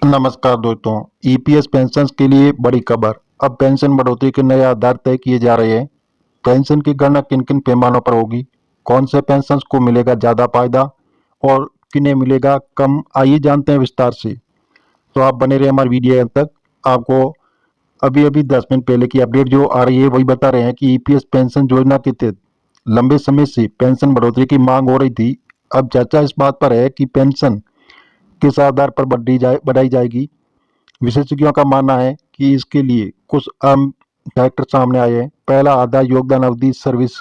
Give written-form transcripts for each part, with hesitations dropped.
नमस्कार दोस्तों। EPS pension के लिए बड़ी खबर। अब पेंशन बढ़ोतरी के नए आधार तय किए जा रहे हैं। पेंशन की गणना किन किन पैमानों पर होगी, कौन से पेंशन को मिलेगा ज्यादा फायदा और किन्हें मिलेगा कम, आइए जानते हैं विस्तार से। तो आप बने रहे हमारे वीडियो अंत तक। आपको अभी अभी 10 मिनट पहले की अपडेट जो आ रही है वही बता रहे हैं कि ईपीएस पेंशन योजना के तहत लंबे समय से पेंशन बढ़ोतरी की मांग हो रही थी। अब चर्चा इस बात पर है कि पेंशन किस आधार पर बढ़ाई जाएगी। विशेषज्ञों का मानना है कि इसके लिए कुछ अहम फैक्टर सामने आए हैं। पहला, आधार योगदान अवधि सर्विस।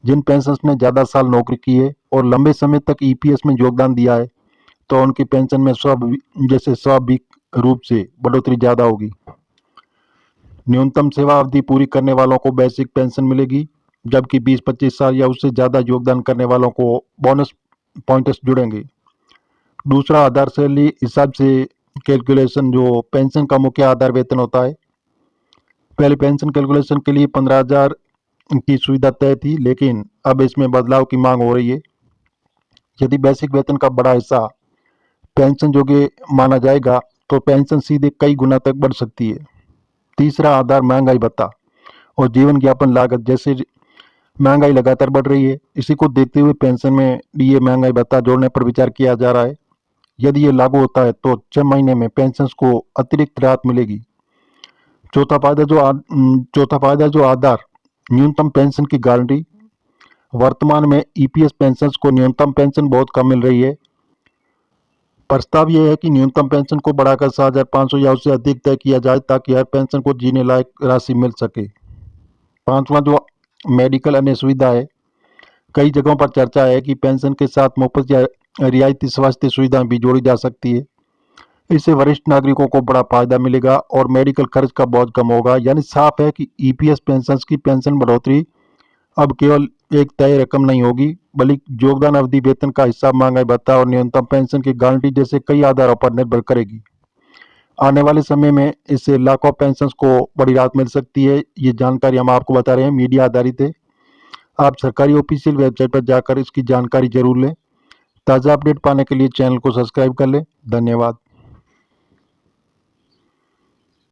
जिन पेंशनर्स ने ज़्यादा साल नौकरी की है और लंबे समय तक ईपीएस में योगदान दिया है, तो उनकी पेंशन में स्वाभाविक रूप से बढ़ोतरी ज़्यादा होगी। न्यूनतम सेवा अवधि पूरी करने वालों को बेसिक पेंशन मिलेगी, जबकि 20-25 साल या उससे ज़्यादा योगदान करने वालों को बोनस पॉइंट्स जुड़ेंगे। दूसरा, आधार सैलरी हिसाब से कैलकुलेशन। जो पेंशन का मुख्य आधार वेतन होता है, पहले पेंशन कैलकुलेशन के लिए 15,000 की सुविधा तय थी, लेकिन अब इसमें बदलाव की मांग हो रही है। यदि बेसिक वेतन का बड़ा हिस्सा पेंशन योग्य माना जाएगा तो पेंशन सीधे कई गुना तक बढ़ सकती है। तीसरा, आधार महंगाई भत्ता और जीवन यापन लागत। जैसे महंगाई लगातार बढ़ रही है, इसी को देखते हुए पेंशन में ये महंगाई भत्ता जोड़ने पर विचार किया जा रहा है। यदि ये लागू होता है तो 6 महीने में पेंशन को अतिरिक्त राहत मिलेगी। चौथा फायदा जो आधार न्यूनतम पेंशन की गारंटी। वर्तमान में ईपीएस पेंशन को न्यूनतम पेंशन बहुत कम मिल रही है। प्रस्ताव यह है कि न्यूनतम पेंशन को बढ़ाकर 7,500 या उससे अधिक तय किया जाए, ताकि हर पेंशन को जीने लायक राशि मिल सके। पांचवा, जो मेडिकल अन्य सुविधा है। कई जगहों पर चर्चा है कि पेंशन के साथ मुफ्त या रियायती स्वास्थ्य सुविधाएं भी जोड़ी जा सकती है। इससे वरिष्ठ नागरिकों को बड़ा फायदा मिलेगा और मेडिकल खर्च का बोझ कम होगा। यानी साफ है कि ईपीएस पेंशन की पेंशन बढ़ोतरी अब केवल एक तय रकम नहीं होगी, बल्कि योगदान अवधि, वेतन का हिस्सा, महंगाई भत्ता और न्यूनतम पेंशन की गारंटी जैसे कई आधारों पर निर्भर करेगी। आने वाले समय में इससे लाखों पेंशन को बड़ी राहत मिल सकती है। ये जानकारी हम आपको बता रहे हैं, मीडिया आधारित है। आप सरकारी ऑफिशियल वेबसाइट पर जाकर इसकी जानकारी जरूर लें। ताज़ा अपडेट पाने के लिए चैनल को सब्सक्राइब कर लें। धन्यवाद।